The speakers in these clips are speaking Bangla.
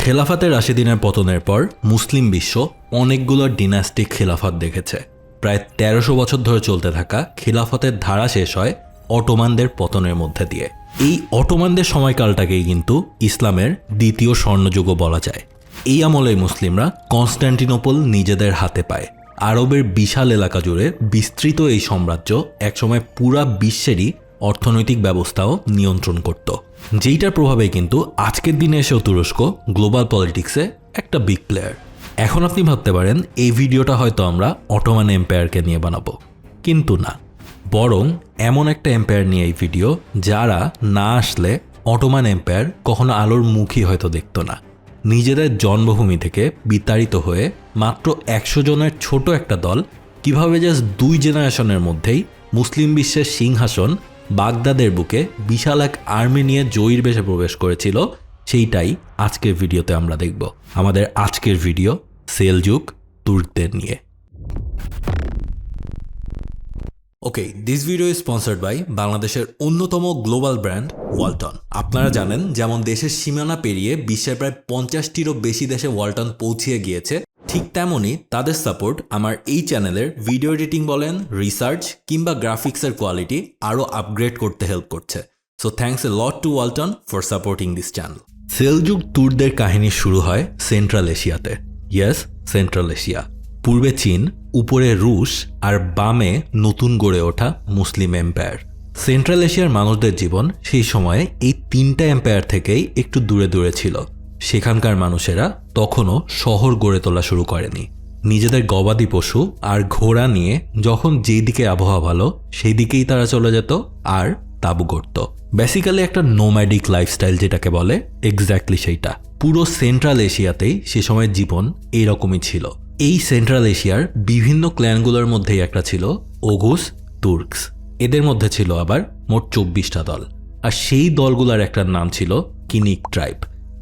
খেলাফাতে রাশিদিনের পতনের পর মুসলিম বিশ্ব অনেকগুলো ডিনাস্টিক খেলাফত দেখেছে। প্রায় ১৩০০ বছর ধরে চলতে থাকা খেলাফতের ধারা শেষ হয় অটোমানদের পতনের মধ্যে দিয়ে। এই অটোমানদের সময়কালটাকেই কিন্তু ইসলামের দ্বিতীয় স্বর্ণযুগও বলা যায়। এই আমলে মুসলিমরা কনস্ট্যান্টিনোপল নিজেদের হাতে পায়। আরবের বিশাল এলাকা জুড়ে বিস্তৃত এই সাম্রাজ্য একসময় পুরা বিশ্বেরই অর্থনৈতিক ব্যবস্থাও নিয়ন্ত্রণ করত, যেইটার প্রভাবে কিন্তু আজকের দিনে এসেও তুরস্ক গ্লোবাল পলিটিক্সে একটা বিগ প্লেয়ার। এখন আপনি ভাবতে পারেন এই ভিডিওটা হয়তো আমরা অটোমান এম্পায়ারকে নিয়ে বানাবো, কিন্তু না, বরং এমন একটা এম্পায়ার নিয়ে এই ভিডিও যারা না আসলে অটোমান এম্পায়ার কখনো আলোর মুখই হয়তো দেখত না। নিজেদের জন্মভূমি থেকে বিতাড়িত হয়ে মাত্র ১০০ জনের ছোট একটা দল কিভাবে জাস্ট ২ জেনারেশনের মধ্যেই মুসলিম বিশ্বের সিংহাসন বাগদাদের বুকে বিশাল এক আর্মি নিয়ে জয়ীর বেশে প্রবেশ করেছিল, সেইটাই আজকের ভিডিওতে আমরা দেখব। আমাদের আজকের ভিডিও সেলজুক তুর্কদের নিয়ে। Okay, this video is sponsored by বাংলাদেশের অন্যতম গ্লোবাল ব্র্যান্ড ওয়ালটন। আপনারা জানেন যেমন দেশের সীমানা পেরিয়ে বিশ্বের প্রায় ৫০টিরও বেশি দেশে ওয়ালটন পৌঁছিয়ে গিয়েছে, ঠিক তেমনই তাদের সাপোর্ট আমার এই চ্যানেলের ভিডিও এডিটিং বলেন, রিসার্চ কিংবা গ্রাফিক্সের কোয়ালিটি আরও আপগ্রেড করতে হেল্প করছে। So thanks a lot to Walton for supporting this channel. Seljuk তুর্কদের কাহিনী শুরু হয় সেন্ট্রাল এশিয়াতে। Yes, central Asia. পূর্বে চীন, উপরে রুশ আর বামে নতুন গড়ে ওঠা মুসলিম এম্পায়ার। সেন্ট্রাল এশিয়ার মানুষদের জীবন সেই সময়ে এই ৩টা এম্পায়ার থেকেই একটু দূরে দূরে ছিল। সেখানকার মানুষেরা তখনও শহর গড়ে তোলা শুরু করেনি। নিজেদের গবাদি পশু আর ঘোড়া নিয়ে যখন যেই দিকে আবহাওয়া ভালো সেই দিকেই তারা চলে যেত আর তাঁবু গড়ত। বেসিক্যালি একটা নোম্যাডিক লাইফস্টাইল যেটাকে বলে, এক্স্যাক্টলি সেইটা। পুরো সেন্ট্রাল এশিয়াতেই সে সময় জীবন এইরকমই ছিল। এই সেন্ট্রাল এশিয়ার বিভিন্ন ক্ল্যানগুলোর মধ্যেই একটা ছিল ওঘুস তুর্কস। এদের মধ্যে ছিল আবার মোট ২৪টা দল, আর সেই দলগুলোর একটা নাম ছিল কিনিক ট্রাইব।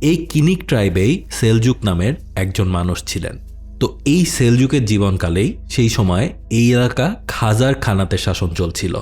এই কিনিক ট্রাইবেই সেলজুক নামের একজন মানুষ ছিলেন। তো এই সেলজুকের জীবনকালেই সেই সময় এই এলাকা খাজার খানাতের শাসন চলছিল।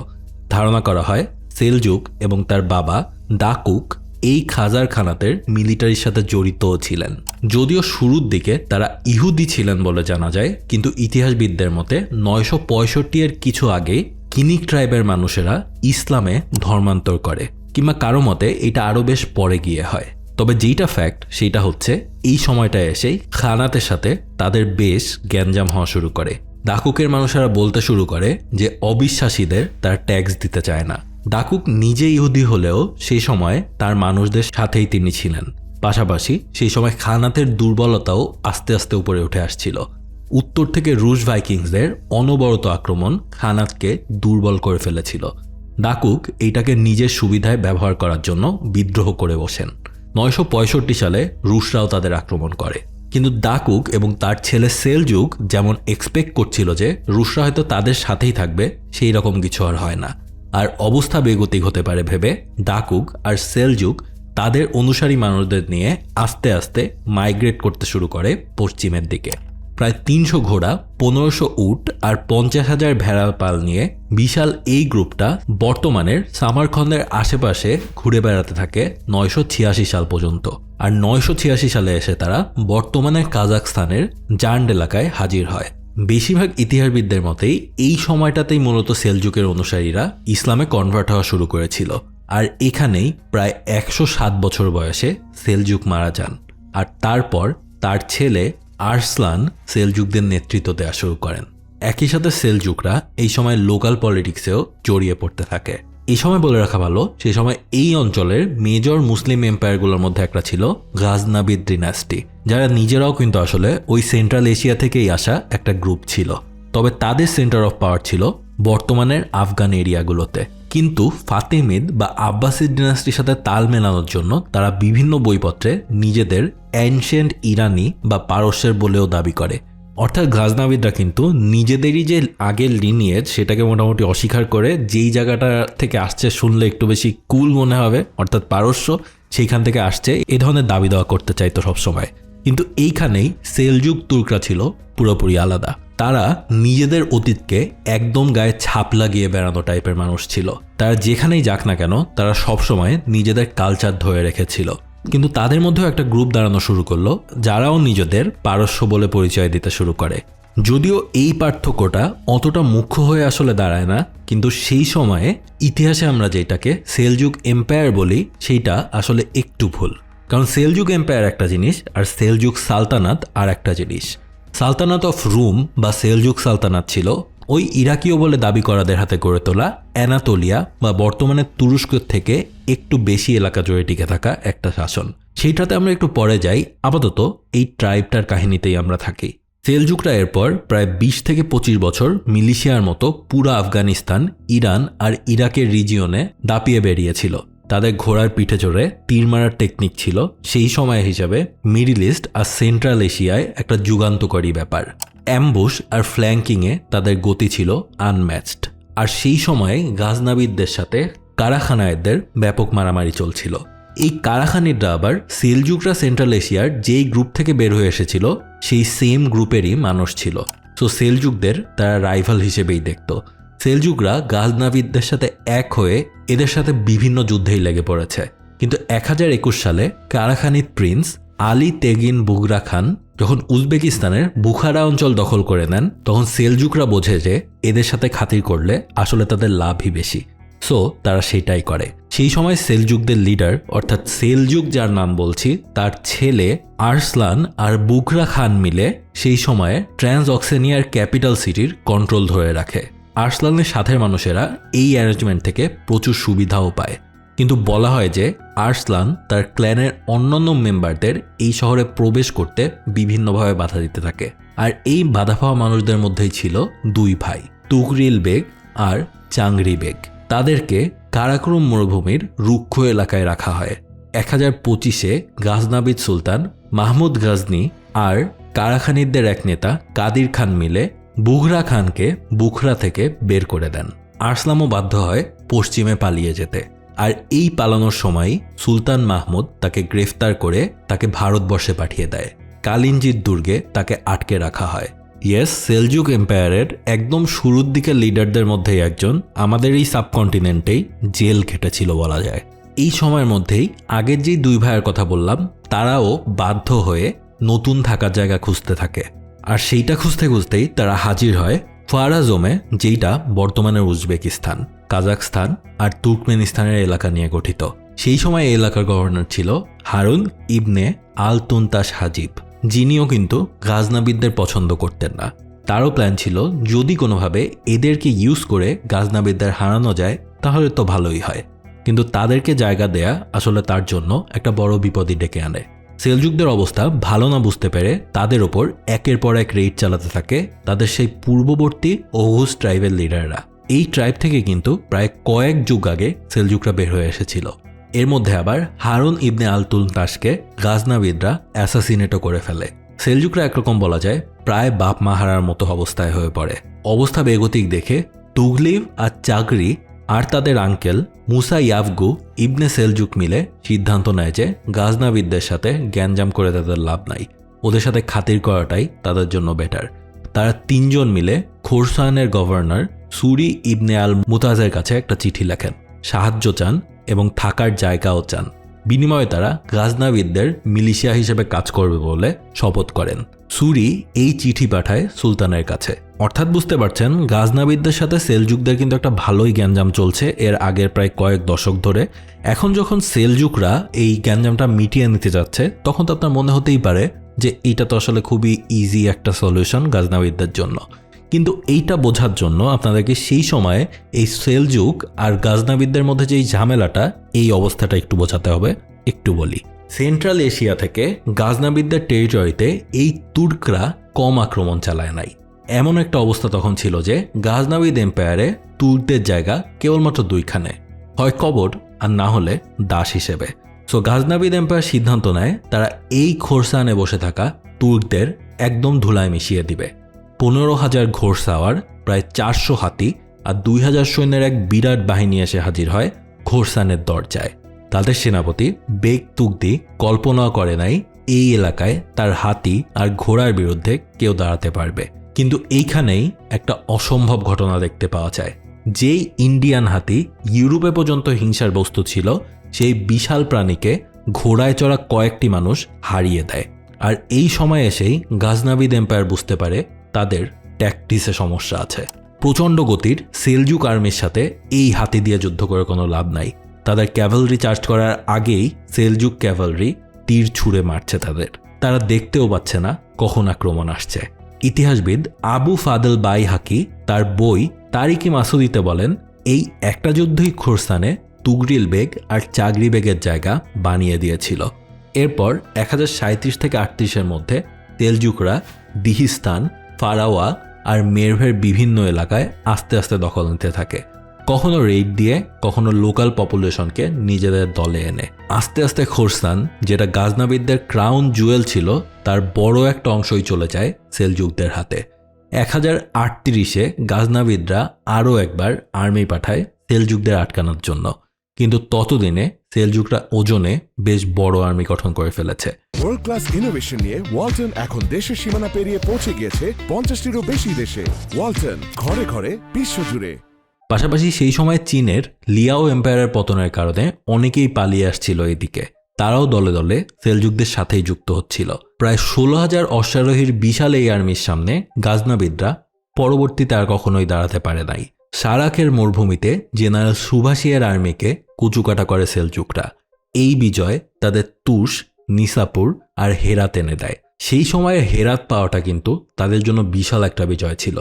ধারণা করা হয় সেলজুক এবং তার বাবা দাকুক এই খাজার খানাতের মিলিটারির সাথে জড়িতও ছিলেন। যদিও শুরুর দিকে তারা ইহুদি ছিলেন বলে জানা যায়, কিন্তু ইতিহাসবিদদের মতে ৯৬৫ এর কিছু আগে কিনিক ট্রাইবের মানুষেরা ইসলামে ধর্মান্তর করে, কিংবা কারো মতে এটা আরও বেশ পরে গিয়ে হয়। তবে যেইটা ফ্যাক্ট সেইটা হচ্ছে এই সময়টায় এসেই খানাতের সাথে তাদের বেশ গ্যাঞ্জাম হওয়া শুরু করে। দাকুকের মানুষেরা বলতে শুরু করে যে অবিশ্বাসীদের তারা ট্যাক্স দিতে চায় না। দাকুক নিজে ইহুদি হলেও সেই সময় তার মানুষদের সাথেই তিনি ছিলেন। পাশাপাশি সেই সময় খানাতের দুর্বলতাও আস্তে আস্তে উপরে উঠে আসছিল। উত্তর থেকে রুশ ভাইকিংসদের অনবরত আক্রমণ খানাতকে দুর্বল করে ফেলেছিল। দাকুক এইটাকে নিজের সুবিধায় ব্যবহার করার জন্য বিদ্রোহ করে বসেন। ৯৬৫ সালে রুশরাও তাদের আক্রমণ করে, কিন্তু দাকুক এবং তার ছেলে সেলজুক যেমন এক্সপেক্ট করছিল যে রুশরা হয়তো তাদের সাথেই থাকবে, সেই রকম কিছু আর হয় না। আর অবস্থা বেগতিক হতে পারে ভেবে দাকুক আর সেলজুক তাদের অনুসারী মানুষদের নিয়ে আস্তে আস্তে মাইগ্রেট করতে শুরু করে পশ্চিমের দিকে। প্রায় ৩০০ ঘোড়া, ১৫০০ উট আর ৫০,০০০ ভেড়ার পাল নিয়ে বিশাল এই গ্রুপটা বর্তমানের সামারখন্দের আশেপাশে ঘুরে বেড়াতে থাকে ৯৮৬ সাল পর্যন্ত। আর ৯৮৬ সালে এসে তারা বর্তমানের কাজাখস্তানের জান্ড এলাকায় হাজির হয়। বেশিরভাগ ইতিহাসবিদদের মতেই এই সময়টাতেই মূলত সেলজুকের অনুসারীরা ইসলামে কনভার্ট হওয়া শুরু করেছিল। আর এখানেই প্রায় ১০৭ বছর বয়সে সেলজুক মারা যান। আর তারপর তার ছেলে আর্সলান সেলজুকদের নেতৃত্ব দেওয়া শুরু করেন। একই সাথে সেলজুকরা এই সময় লোকাল পলিটিক্সেও জড়িয়ে পড়তে থাকে। এই সময় বলে রাখা ভালো, সেই সময় এই অঞ্চলের মেজর মুসলিম এম্পায়ারগুলোর মধ্যে একটা ছিল গাজনাবিদ ডিনাস্টি, যারা নিজেরাও কিন্তু আসলে ওই সেন্ট্রাল এশিয়া থেকেই আসা একটা গ্রুপ ছিল। তবে তাদের সেন্টার অফ পাওয়ার ছিল বর্তমানের আফগান এরিয়াগুলোতে। কিন্তু ফাতেমিদ বা আব্বাসিদ ডিনাস্টির সাথে তাল মেলানোর জন্য তারা বিভিন্ন বইপত্রে নিজেদের অ্যানশিয়েন্ট ইরানি বা পারস্যের বলেও দাবি করে। অর্থাৎ গাজনাবিদরা কিন্তু নিজেদেরই যে আগের লিনিয়েজ সেটাকে মোটামুটি অস্বীকার করে যেই জায়গাটা থেকে আসছে শুনলে একটু বেশি কুল মনে হবে, অর্থাৎ পারস্য, সেইখান থেকে আসছে, এই ধরনের দাবি দেওয়া করতে চাইতো সবসময়। কিন্তু এইখানেই সেলজুক তুর্করা ছিল পুরোপুরি আলাদা। তারা নিজেদের অতীতকে একদম গায়ে ছাপ লাগিয়ে বেড়ানো টাইপের মানুষ ছিল। তারা যেখানেই যাক না কেন তারা সবসময় নিজেদের কালচার ধরে রেখেছিল। কিন্তু তাদের মধ্যেও একটা গ্রুপ দাঁড়ানো শুরু করলো, যারাও নিজেদের পারস্য বলে পরিচয় দিতে শুরু করে। যদিও এই পার্থক্যটা অতটা মুখ্য হয়ে আসলে দাঁড়ায় না, কিন্তু সেই সময়ে ইতিহাসে আমরা যেটাকে সেলজুক এম্পায়ার বলি সেইটা আসলে একটু ভুল। কারণ সেলজুক এম্পায়ার একটা জিনিস আর সেলজুক সালতানাত আর একটা জিনিস। সালতানাত অফ রুম বা সেলজুক সালতানাত ছিল ওই ইরাকীয় বলে দাবি করাদের হাতে গড়ে তোলা অ্যানাতোলিয়া বা বর্তমানে তুরস্ক থেকে একটু বেশি এলাকা জুড়ে টিকে থাকা একটা শাসন। সেইটাতে আমরা একটু পরে যাই, আপাতত এই ট্রাইবটার কাহিনীতেই আমরা থাকি। সেলজুকরা এরপর প্রায় 20 থেকে 25 বছর মিলিশিয়ার মতো পুরো আফগানিস্তান, ইরান আর ইরাকের রিজিয়নে দাপিয়ে বেরিয়েছিল। তাদের ঘোড়ার পিঠে চড়ে তীর মারার টেকনিক ছিল সেই সময় হিসাবে মিডল ইস্ট আর সেন্ট্রাল এশিয়ায় একটা যুগান্তকারী ব্যাপার। অ্যাম্বুশ আর ফ্ল্যাঙ্কিংয়ে তাদের গতি ছিল আনম্যাচড। আর সেই সময়ে গাজনাবিদদের সাথে কারাখানায়দের ব্যাপক মারামারি চলছিল। এই কারাখানিরা আবার সেলজুকরা সেন্ট্রাল এশিয়ার যেই গ্রুপ থেকে বের হয়ে এসেছিল সেই সেম গ্রুপেরই মানুষ ছিল। সো সেলজুকদের তারা রাইভাল হিসেবেই দেখত। সেলজুকরা গাজনাবিদদের সাথে এক হয়ে এদের সাথে বিভিন্ন যুদ্ধেই লেগে পড়েছে। কিন্তু 1021 সালে কারাখানিদ প্রিন্স আলী তেগিন বুগরা খান যখন উজবেকিস্তানের বুখারা অঞ্চল দখল করে নেন, তখন সেলজুকরা বোঝে যে এদের সাথে খাতির করলে আসলে তাদের লাভই বেশি। সো তারা সেটাই করে। সেই সময় সেলজুকদের লিডার অর্থাৎ সেলজুক যার নাম বলছি তার ছেলে আরসলান আর বুগরা খান মিলে সেই সময়ে ট্রান্স অক্সেনিয়ার ক্যাপিটাল সিটির কন্ট্রোল ধরে রাখে। আরসলানের সাথের মানুষেরা এই অ্যারেঞ্জমেন্ট থেকে প্রচুর সুবিধাও পায়। কিন্তু বলা হয় যে আরসলান তার ক্ল্যানের অন্যান্য মেম্বারদের এই শহরে প্রবেশ করতে বিভিন্নভাবে বাধা দিতে থাকে। আর এই বাধা পাওয়া মানুষদের মধ্যেই ছিল দুই ভাই, তুগরিল বেগ আর চাংরি বেগ। তাদেরকে কারাকরুম মরুভূমির রুক্ষ এলাকায় রাখা হয়। 1025-এ গাজনাবিদ সুলতান মাহমুদ গাজনি আর কারাখানিদের এক নেতা কাদির খান মিলে বুগরা খানকে বুখরা থেকে বের করে দেন। আরসলামও বাধ্য হয় পশ্চিমে পালিয়ে যেতে। আর এই পালানোর সময় সুলতান মাহমুদ তাকে গ্রেফতার করে তাকে ভারতবর্ষে পাঠিয়ে দেয়। কালিঞ্জির দুর্গে তাকে আটকে রাখা হয়। ইয়েস, সেলজুক এম্পায়ারের একদম শুরুর দিকের লিডারদের মধ্যেই একজন আমাদের এই সাবকন্টিনেন্টেই জেল খেটেছিল বলা যায়। এই সময়ের মধ্যেই আগের যেই দুই ভাইয়ের কথা বললাম তারাও বাধ্য হয়ে নতুন থাকার জায়গা খুঁজতে থাকে। আর সেইটা খুঁজতে খুঁজতেই তারা হাজির হয় ফারাজমে, যেইটা বর্তমানের উজবেকিস্তান, কাজাখস্তান আর তুর্কমেনিস্তানের এলাকা নিয়ে গঠিত। সেই সময় এই এলাকার গভর্নর ছিল হারুন ইবনে আল তুনতাস হাজিব, যিনিও কিন্তু গাজনাবিদদের পছন্দ করতেন না। তারও প্ল্যান ছিল যদি কোনোভাবে এদেরকে ইউজ করে গাজনাবিদদের হারানো যায় তাহলে তো ভালোই হয়, কিন্তু তাদেরকে জায়গা দেয়া আসলে তার জন্য একটা বড় বিপদই ডেকে আনে। সেলজুকদের অবস্থা ভালো না বুঝতে পেরে তাদের ওপর একের পর এক রেইড চালাতে থাকে তাদের সেই পূর্ববর্তী ওঘুজ ট্রাইবের লিডাররা। এই ট্রাইব থেকে কিন্তু প্রায় কয়েক যুগ আগে সেলজুকরা বের হয়ে এসেছিল। এর মধ্যে আবার হারুন ইবনে আল তুনতাসকে গাজনাবিদরা অ্যাসাসিনেটও করে ফেলে। সেলজুকরা একরকম বলা যায় প্রায় বাপ মা হারার মতো অবস্থায় হয়ে পড়ে। অবস্থা বেগতিক দেখে তুগলিভ আর চাগরি আর তাদের আঙ্কেল মুসা ইয়াভগু ইবনে সেলজুক মিলে সিদ্ধান্ত নেয় যে গাজনাবিদদের সাথে গ্যাঞ্জাম করে তাদের লাভ নাই, ওদের সাথে খাতির করাটাই তাদের জন্য বেটার। তারা তিনজন মিলে খোরসানের গভর্নর সুরি ইবনে আল মুতাজের কাছে একটা চিঠি লেখেন, সাহায্য চান এবং থাকার জায়গাও চান। বিনিময়ে তারা গাজনাবিদদের মিলিশিয়া হিসেবে কাজ করবে বলে শপথ করেন। সুরি এই চিঠি পাঠায় সুলতানের কাছে। অর্থাৎ বুঝতে পারছেন গাজনাবিদদের সাথে সেলজুকদের কিন্তু একটা ভালোই গ্যাঞ্জাম চলছে এর আগের প্রায় কয়েক দশক ধরে। এখন যখন সেলজুকরা এই গ্যাঞ্জামটা মিটিয়ে নিতে যাচ্ছে তখন তো আপনার মনে হতেই পারে যে এইটা তো আসলে খুবই ইজি একটা সলিউশন গাজনাবিদদের জন্য। কিন্তু এইটা বোঝার জন্য আপনাদেরকে সেই সময়ে এই সেলজুক আর গাজনাবিদদের মধ্যে যে ঝামেলাটা, এই অবস্থাটা একটু বোঝাতে হবে। একটু বলি, সেন্ট্রাল এশিয়া থেকে গাজনাবিদদের টেরিটরিতে এই তুর্করা কম আক্রমণ চালায় নাই। এমন একটা অবস্থা তখন ছিল যে গাজনাবিদ এম্পায়ারে তুর্কদের জায়গা কেবলমাত্র দুইখানে, হয় কবর আর না হলে দাস হিসেবে। সো গাজনাবিদ এম্পায়ার সিদ্ধান্ত নেয় তারা এই খোরসানে বসে থাকা তুর্কদের একদম ধুলায় মিশিয়ে দিবে। 15,000 ঘোড়সাওয়ার, প্রায় 400 হাতি আর 2,000 সৈন্যের এক বিরাট বাহিনী এসে হাজির হয় খোরসানের দরজায়। তাদের সেনাপতি বেগ তুগদি কল্পনা করে নাই এই এলাকায় তার হাতি আর ঘোড়ার বিরুদ্ধে কেউ দাঁড়াতে পারবে। কিন্তু এইখানেই একটা অসম্ভব ঘটনা দেখতে পাওয়া যায়। যেই ইন্ডিয়ান হাতি ইউরোপে পর্যন্ত হিংসার বস্তু ছিল, সেই বিশাল প্রাণীকে ঘোড়ায় চড়া কয়েকটি মানুষ হারিয়ে দেয়। আর এই সময় এসেই গাজনাভিদ এম্পায়ার বুঝতে পারে তাদের ট্যাকটিসে সমস্যা আছে। প্রচণ্ড গতির সেলজুক আর্মির সাথে এই হাতি দিয়ে যুদ্ধ করে কোনো লাভ নাই। তাদের ক্যাভেলরি চার্জ করার আগেই সেলজুক ক্যাভেলরি তীর ছুঁড়ে মারছে তাদের। তারা দেখতেও পাচ্ছে না কখন আক্রমণ আসছে। ইতিহাসবিদ আবু ফাদেল বাই হাকি তার বই তারিকি মাসুদিতে বলেন, এই একটা যুদ্ধই খোরসানে তুগরিল বেগ আর চাগরি বেগের জায়গা বানিয়ে দিয়েছিল। এরপর 1037 থেকে 38-এর মধ্যে সেলজুকরা দিহিস্তান, ফারাওয়া আর মেরভের বিভিন্ন এলাকায় আস্তে আস্তে দখল নিতে থাকে। কখনো রেইড দিয়ে, কখনো লোকাল পপুলেশনকে নিজেদের দলে এনে আস্তে আস্তে খোরসান, যেটা গাজনাভিদদের ক্রাউন জুয়েল ছিল, তার বড় একটা অংশই চলে যায় সেলজুকদের হাতে। 1038-এ গাজনাভিদরা আরও একবার আর্মি পাঠায় সেলজুকদের আটকানোর জন্য, কিন্তু ততদিনে সেলজুকরা ওজনে বেশ বড় আর্মি গঠন করে ফেলেছে। ওয়ার্ল্ড ক্লাস ইনোভেশন নিয়ে ওয়ালটন এখন দেশের সীমানা পেরিয়ে পৌঁছে গিয়েছে 50টিরও বেশি দেশে। ওয়ালটন, ঘরে ঘরে, বিশ্বজুড়ে। পাশাপাশি সেই সময় চীনের লিয়াও এম্পায়ারের পতনের কারণে অনেকেই পালিয়ে আসছিল এদিকে। তারাও দলে দলে সেলজুকদের সাথেই যুক্ত হচ্ছিল। প্রায় 16,000 অশ্বারোহীর বিশাল এই আর্মির সামনে গাজনাভিদরা পরবর্তীতে আর কখনোই দাঁড়াতে পারে নাই। সারাকের মরুভূমিতে জেনারেল সুভাষিয়ার আর্মিকে কুচুকাটা করে সেলজুকরা। এই বিজয় তাদের তুষ, নিসাপুর আর হেরাত এনে দেয়। সেই সময়ে হেরাত পাওয়াটা কিন্তু তাদের জন্য বিশাল একটা বিজয় ছিল।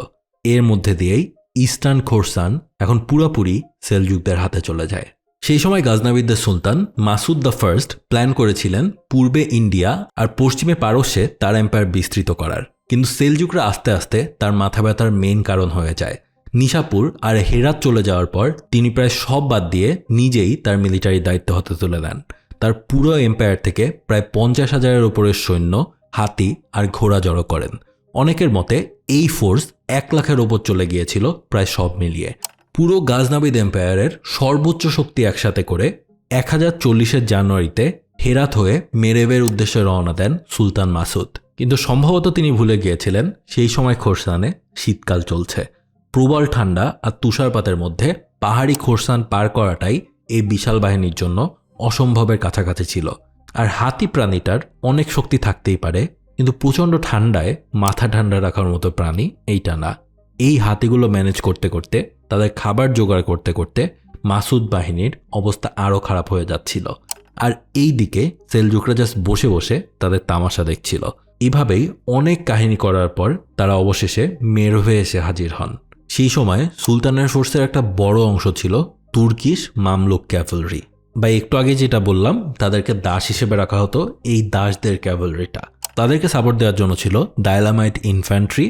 এর মধ্যে দিয়েই ইস্টার্ন খোরসান এখন পুরোপুরি সেলজুকদের হাতে চলে যায়। সেই সময় গাজনাভিদদের সুলতান মাসুদ দ্য ফার্স্ট প্ল্যান করেছিলেন পূর্বে ইন্ডিয়া আর পশ্চিমে পারস্যে তার এম্পায়ার বিস্তৃত করার, কিন্তু সেলজুকরা আস্তে আস্তে তার মাথা ব্যথার মেইন কারণ হয়ে যায়। নিশাপুর আর হেরাত চলে যাওয়ার পর তিনি প্রায় সব বাদ দিয়ে নিজেই তার মিলিটারি দায়িত্ব হাতে তুলে নেন। তার পুরো এম্পায়ার থেকে প্রায় 50,000-এর উপরের সৈন্য, হাতি আর ঘোড়া জড়ো করেন। অনেকের মতে এই ফোর্স 1 লাখের ওপর চলে গিয়েছিল প্রায় সব মিলিয়ে। পুরো গাজনাভিদ এম্পায়ারের সর্বোচ্চ শক্তি একসাথে করে 1040-এর জানুয়ারিতে হেরাত হয়ে মেরেভের উদ্দেশ্যে রওনা দেন সুলতান মাসুদ। কিন্তু সম্ভবত তিনি ভুলে গিয়েছিলেন সেই সময় খোরসানে শীতকাল চলছে। প্রবল ঠান্ডা আর তুষারপাতের মধ্যে পাহাড়ি খোরসান পার করাটাই এই বিশাল বাহিনীর জন্য অসম্ভবের কাছাকাছি ছিল। আর হাতি প্রাণীটার অনেক শক্তি থাকতেই পারে, কিন্তু প্রচণ্ড ঠান্ডায় মাথা ঠান্ডা রাখার মতো প্রাণী এইটা না। এই হাতিগুলো ম্যানেজ করতে করতে, তাদের খাবার জোগাড় করতে করতে মাসুদ বাহিনীর অবস্থা আরও খারাপ হয়ে যাচ্ছিল। আর এই দিকে সেলজুকরা জাস্ট বসে বসে তাদের তামাশা দেখছিল। এভাবেই অনেক কাহিনী করার পর তারা অবশেষে মেরভে এসে হাজির হন। সেই সময় সুলতানের ফোর্সের একটা বড় অংশ ছিল তুর্কিশ মামলুক ক্যাভেলরি, বা একটু আগে যেটা বললাম তাদেরকে দাস হিসেবে রাখা হতো। এই দাসদের ক্যাভেলরিটা তাদেরকে সাপোর্ট দেওয়ার জন্য ছিল ডায়লামাইট ইনফ্যান্ট্রি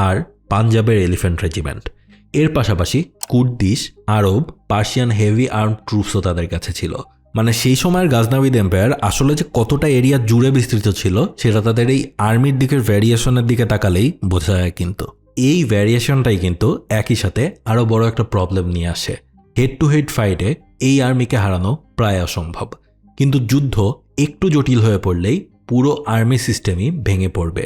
আর পাঞ্জাবের এলিফ্যান্ট রেজিমেন্ট। এর পাশাপাশি কুর্দিশ, আরব, পার্সিয়ান হেভি আর্মড ট্রুপসও তাদের কাছে ছিল। মানে সেই সময়ের গাজনাভিদ এম্পায়ার আসলে যে কতটা এরিয়া জুড়ে বিস্তৃত ছিল সেটা তাদের এই আর্মির দিকের ভ্যারিয়েশনের দিকে তাকালেই বোঝা যায়। কিন্তু এই ভ্যারিয়েশনটাই কিন্তু একই সাথে আরও বড় একটা প্রবলেম নিয়ে আসে। হেড টু হেড ফাইটে এই আর্মিকে হারানো প্রায় অসম্ভব, কিন্তু যুদ্ধ একটু জটিল হয়ে পড়লেই পুরো আর্মি সিস্টেমই ভেঙে পড়বে,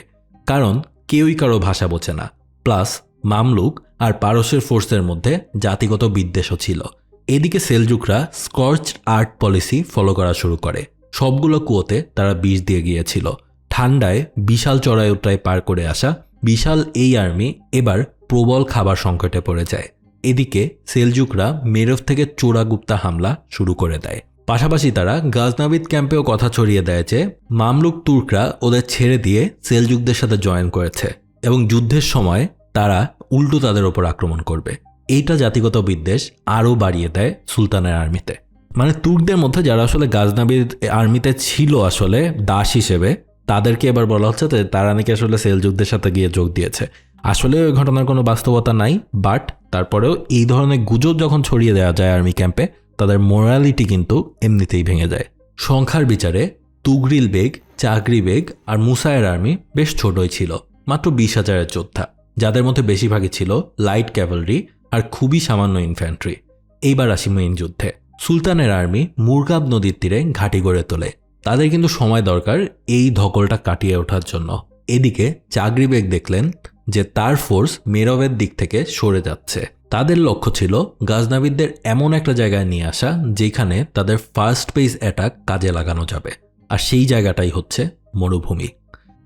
কারণ কেউই কারো ভাষা বোঝে না। প্লাস মামলুক আর পারস্যের ফোর্সের মধ্যে জাতিগত বিদ্বেষও ছিল। এদিকে সেলজুকরা স্কর্চ আর্ট পলিসি ফলো করা শুরু করে। সবগুলো কুয়োতে তারা বিষ দিয়ে গিয়েছিল। ঠান্ডায় বিশাল চড়াই উতরাই পার করে আসা বিশাল এই আর্মি এবার প্রবল খাবার সংকটে পড়ে যায়। এদিকে সেলজুকরা মেরভ থেকে চোরাগুপ্তা হামলা শুরু করে দেয়। পাশাপাশি তারা গাজনাভিদ ক্যাম্পেও কথা ছড়িয়ে দেয় যে মামলুক তুর্করা ওদের ছেড়ে দিয়ে সেলজুকদের সাথে জয়েন করেছে এবং যুদ্ধের সময় তারা উল্টো তাদের ওপর আক্রমণ করবে। এইটা জাতিগত বিদ্বেষ আরও বাড়িয়ে দেয় সুলতানের আর্মিতে। মানে তুর্কদের মধ্যে যারা আসলে গাজনাভিদ আর্মিতে ছিল আসলে দাস হিসেবে, তাদেরকে এবার বলা হচ্ছে যে তারা নাকি আসলে সেলজুকদের সাথে গিয়ে যোগ দিয়েছে। আসলে ওই ঘটনার কোনো বাস্তবতা নাই, বাট তারপরেও এই ধরনের গুজব যখন ছড়িয়ে দেওয়া যায় আর্মি ক্যাম্পে, তাদের মোরালিটি কিন্তু এমনিতেই ভেঙে যায়। সংখ্যার বিচারে তুগরিল বেগ, চাগরি বেগ আর মুসায়ের আর্মি বেশ ছোটই ছিল, মাত্র 20,000-এর যোদ্ধা, যাদের মধ্যে বেশিরভাগই ছিল লাইট ক্যাভেলরি আর খুবই সামান্য ইনফ্যান্ট্রি। এইবার আসি মেইন যুদ্ধে। সুলতানের আর্মি মুরগাব নদীর তীরে ঘাঁটি গড়ে তোলে। তাদের কিন্তু সময় দরকার এই ধকলটা কাটিয়ে ওঠার জন্য। এদিকে চাগরি বেগ দেখলেন যে তার ফোর্স মেরভের দিক থেকে সরে যাচ্ছে। তাদের লক্ষ্য ছিল গাজনাভিদদের এমন একটা জায়গায় নিয়ে আসা যেখানে তাদের ফার্স্ট পেজ অ্যাটাক কাজে লাগানো যাবে, আর সেই জায়গাটাই হচ্ছে মরুভূমি।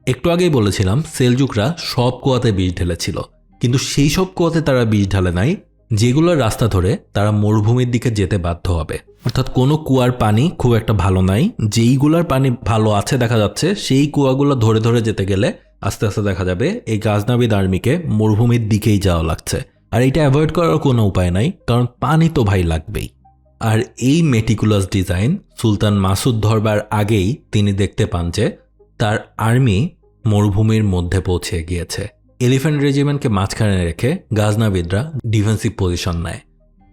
একটু আগেই বলেছিলাম সেলজুকরা সব কুয়াতে বিষ ঢেলেছিল, কিন্তু সেই সব কুয়াতে তারা বিষ ঢালে নাই যেগুলোর রাস্তা ধরে তারা মরুভূমির দিকে যেতে বাধ্য হবে। অর্থাৎ কোনো কুয়ার পানি খুব একটা ভালো নাই, যেইগুলোর পানি ভালো আছে দেখা যাচ্ছে সেই কুয়াগুলো ধরে ধরে যেতে গেলে আস্তে আস্তে দেখা যাবে এই গাজনাভিদ আর্মিকে মরুভূমির দিকেই যাওয়া লাগছে। আর এটা অ্যাভয়েড করার কোনো উপায় নাই, কারণ পানি তো ভাই লাগবেই। আর এই মেটিকুলাস ডিজাইন সুলতান মাসুদ ধরবার আগেই তিনি দেখতে পান যে তার আর্মি মরুভূমির মধ্যে পৌঁছে গিয়েছে। এলিফ্যান্ট রেজিমেন্টকে মাঝখানে রেখে গাজনাভিদরা ডিফেন্সিভ পজিশন নেয়।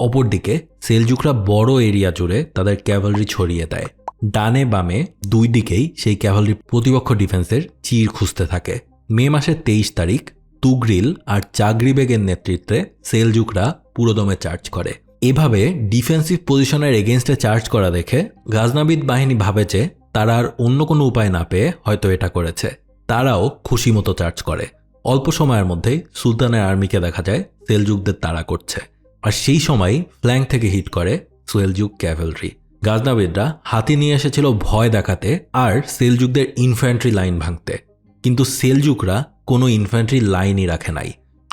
অপরদিকে সেলজুকরা বড় এরিয়া জুড়ে তাদের ক্যাভালরি ছড়িয়ে দেয়। ডানে বামে দুই দিকেই সেই ক্যাভালরি প্রতিপক্ষ ডিফেন্সের চির খুঁজতে থাকে। মে মাসের 23 তারিখ তুগরিল আর চাগরিবেগের নেতৃত্বে সেলজুকরা পুরোদমে চার্জ করে। এভাবে ডিফেন্সিভ পজিশনের এগেনস্টে চার্জ করা দেখে গাজনাভিদ বাহিনী ভাবে যে তারা আর অন্য কোনো উপায় না পেয়ে হয়তো এটা করেছে। তারাও খুশি মতো চার্জ করে। অল্প সময়ের মধ্যেই সুলতানের আর্মিকে দেখা যায় সেলজুকদের তাড়া করছে, আর সেই সময় ফ্ল্যাঙ্ক থেকে হিট করে সেলজুক ক্যাভেলরি। গাজনাভিদরা হাতি নিয়ে এসেছিল ভয় দেখাতে আর সেলজুকদের ইনফ্যান্ট্রি লাইন ভাঙতে, কিন্তু সেলজুকরা কোনো ইনফ্যান্ট্রি লাইনই রাখে নাই।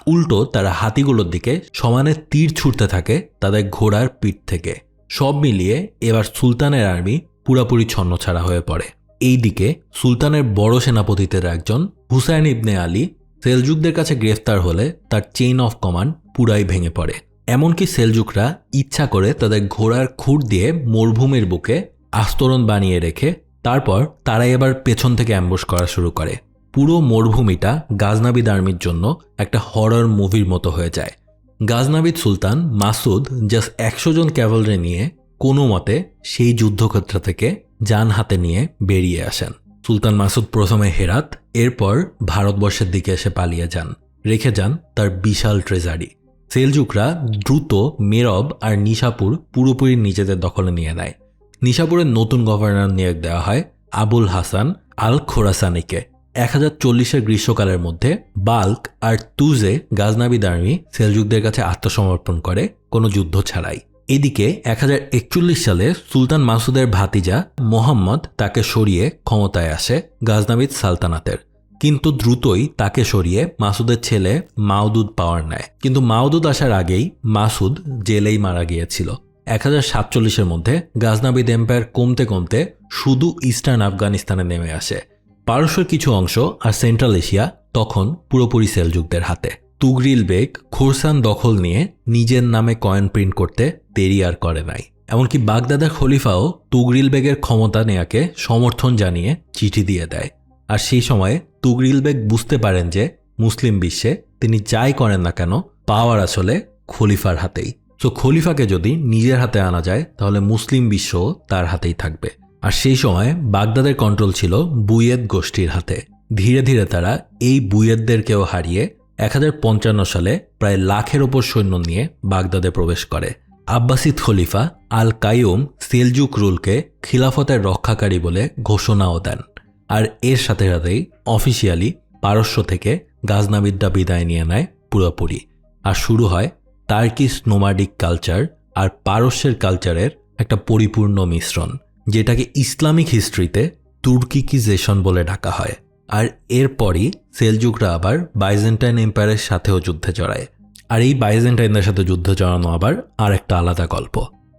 উল্টো তারা হাতিগুলোর দিকে সমানে তীর ছুটতে থাকে তাদের ঘোড়ার পিঠ থেকে। সব মিলিয়ে এবার সুলতানের আর্মি পুরাপুরি ছন্নছাড়া হয়ে পড়ে। এইদিকে সুলতানের বড় সেনাপতিদের একজন হুসাইন ইবনে আলী সেলজুকদের কাছে গ্রেফতার হলে তার চেইন অফ কমান্ড পুরাই ভেঙে পড়ে। এমনকি সেলজুকরা ইচ্ছা করে তাদের ঘোড়ার খুঁট দিয়ে মরুভূমির বুকে আস্তরণ বানিয়ে রেখে তারপর তারা এবার পেছন থেকে অ্যাম্বুশ করা শুরু করে। পুরো মরুভূমিটা গাজনাভিদ আর্মির জন্য একটা হরর মুভির মতো হয়ে যায়। গাজনাভিদ সুলতান মাসুদ জাস্ট 100 জন ক্যাভেলরি নিয়ে কোনো মতে সেই যুদ্ধক্ষেত্র থেকে যান হাতে নিয়ে বেরিয়ে আসেন। সুলতান মাসুদ প্রথমে হেরাত, এরপর ভারতবর্ষের দিকে এসে পালিয়ে যান, রেখে যান তার বিশাল ট্রেজারি। সেলজুকরা দ্রুত মেরব আর নিশাপুর পুরোপুরি নিজেদের দখলে নিয়ে নেয়। নিশাপুরের নতুন গভর্নর নিয়োগ দেওয়া হয় আবুল হাসান আল খোরাসানিকে। 1040-এর গ্রীষ্মকালের মধ্যে বাল্ক আর তুজে গাজনাভিদ আর্মি সেলজুকদের কাছে আত্মসমর্পণ করে কোনো যুদ্ধ ছাড়াই। এদিকে 1041 সালে সুলতান মাসুদের ভাতিজা মোহাম্মদ তাকে সরিয়ে ক্ষমতায় আসে গাজনাভিদ সালতানাতের, কিন্তু দ্রুতই তাকে সরিয়ে মাসুদের ছেলে মাওদুদ পাওয়ার নেয়। কিন্তু মাওদুদ আসার আগেই মাসুদ জেলেই মারা গিয়েছিল। 1047-এর মধ্যে গাজনাভিদ এম্পায়ার কমতে কমতে শুধু ইস্টার্ন আফগানিস্তানে নেমে আসে। পারস্যের কিছু অংশ আর সেন্ট্রাল এশিয়া তখন পুরোপুরি সেলজুকদের হাতে। তুগরিল বেগ খোরসান দখল নিয়ে নিজের নামে কয়েন প্রিন্ট করতে দেরি আর করে নাই। এমনকি বাগদাদের খলিফাও তুগরিল বেগের ক্ষমতা নেয়াকে সমর্থন জানিয়ে চিঠি দিয়ে দেয়। আর সেই সময়ে তুগরিল বেগ বুঝতে পারেন যে মুসলিম বিশ্বে তিনি যাই করেন না কেন পাওয়ার আসলে খলিফার হাতেই। সো খলিফাকে যদি নিজের হাতে আনা যায় তাহলে মুসলিম বিশ্বও তার হাতেই থাকবে। আর সেই সময় বাগদাদের কন্ট্রোল ছিল বুয়েদ গোষ্ঠীর হাতে। ধীরে ধীরে তারা এই বুয়েদদেরকেও হারিয়ে 1055 সালে প্রায় লাখের ওপর সৈন্য নিয়ে বাগদাদে প্রবেশ করে। আব্বাসিদ খলিফা আল কাইয়ুম সেলজুক রুলকে খিলাফতের রক্ষাকারী বলে ঘোষণাও দেন। আর এর সাথে সাথেই অফিসিয়ালি পারস্য থেকে গাজনাভিদরা বিদায় নিয়ে নেয় পুরোপুরি। আর শুরু হয় টার্কিশ নোমাডিক কালচার আর পারস্যের কালচারের একটা পরিপূর্ণ মিশ্রণ, যেটাকে ইসলামিক হিস্ট্রিতে তুর্কিকিজেশন বলে ডাকা হয়। আর এরপরই সেলজুকরা আবার বাইজেন্টাইন এম্পায়ারের সাথেও যুদ্ধে জড়ায়। আর এই বাইজেন্টাইনদের সাথে যুদ্ধে জড়ানো আবার আর একটা আলাদা গল্প।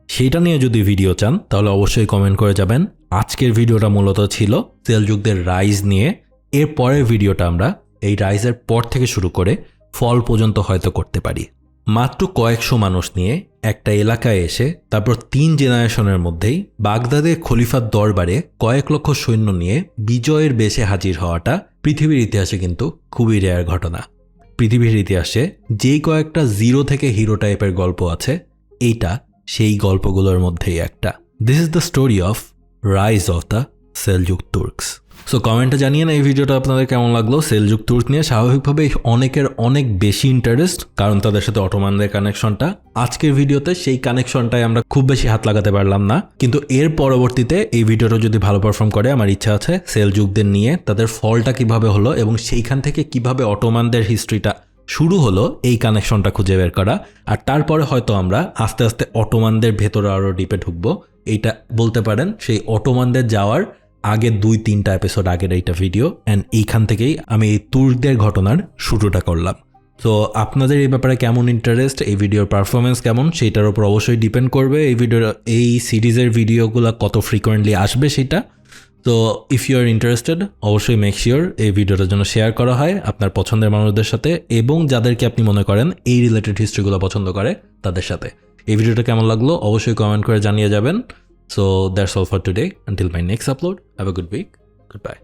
সেটা নিয়ে যদি ভিডিও চান তাহলে অবশ্যই কমেন্ট করে যাবেন। আজকের ভিডিওটা মূলত ছিল সেলজুকদের রাইজ নিয়ে। এর পরের ভিডিওটা আমরা এই রাইজের পর থেকে শুরু করে ফল পর্যন্ত হয়তো করতে পারি। মাত্র কয়েকশো মানুষ নিয়ে একটা এলাকায় এসে তারপর 3 জেনারেশনের মধ্যেই বাগদাদের খলিফার দরবারে কয়েক লক্ষ সৈন্য নিয়ে বিজয়ের বেশে হাজির হওয়াটা পৃথিবীর ইতিহাসে কিন্তু খুবই রেয়ার ঘটনা। পৃথিবীর ইতিহাসে যেই কয়েকটা জিরো থেকে হিরো টাইপের গল্প আছে, এইটা সেই গল্পগুলোর মধ্যেই একটা। This is the story of rise of the Seljuk তুর্কস। So কমেন্টে জানিয়ে না এই ভিডিওটা আপনাদের কেমন লাগলো। সেলজুক তুর্ক নিয়ে স্বাভাবিকভাবেই অনেকের অনেক বেশি ইন্টারেস্ট, কারণ তাদের সাথে অটোমানদের কানেকশনটা। আজকের ভিডিওতে সেই কানেকশনটাই আমরা খুব বেশি হাত লাগাতে পারলাম না, কিন্তু এর পরবর্তীতে এই ভিডিওটা যদি ভালো পারফর্ম করে আমার ইচ্ছা আছে সেলজুকদের নিয়ে তাদের ফলটা কিভাবে হলো এবং সেইখান থেকে কিভাবে অটোমানদের হিস্ট্রিটা শুরু হলো এই কানেকশনটা খুঁজে বের করা, আর তারপরে হয়তো আমরা আস্তে আস্তে অটোমানদের ভেতরে আরও ডিপে ঢুকবো। এইটা বলতে পারেন সেই অটোমানদের যাওয়ার আগে 2-3টা এপিসোড আগের এইটা ভিডিও, অ্যান্ড এইখান থেকেই আমি এই তুর্কদের ঘটনার শুরুটা করলাম। তো আপনাদের এই ব্যাপারে কেমন ইন্টারেস্ট, এই ভিডিওর পারফরমেন্স কেমন, সেইটার উপর অবশ্যই ডিপেন্ড করবে এই সিরিজের ভিডিওগুলো কত ফ্রিকোয়েন্টলি আসবে সেটা। তো ইফ ইউ আর ইন্টারেস্টেড অবশ্যই মেক শিওর এই ভিডিওটার জন্য শেয়ার করা হয় আপনার পছন্দের মানুষদের সাথে, এবং যাদেরকে আপনি মনে করেন এই রিলেটেড হিস্ট্রিগুলো পছন্দ করে তাদের সাথে। এই ভিডিওটা কেমন লাগলো অবশ্যই কমেন্ট করে জানিয়ে যাবেন। So that's all for today, until my next upload, have a good week, good by.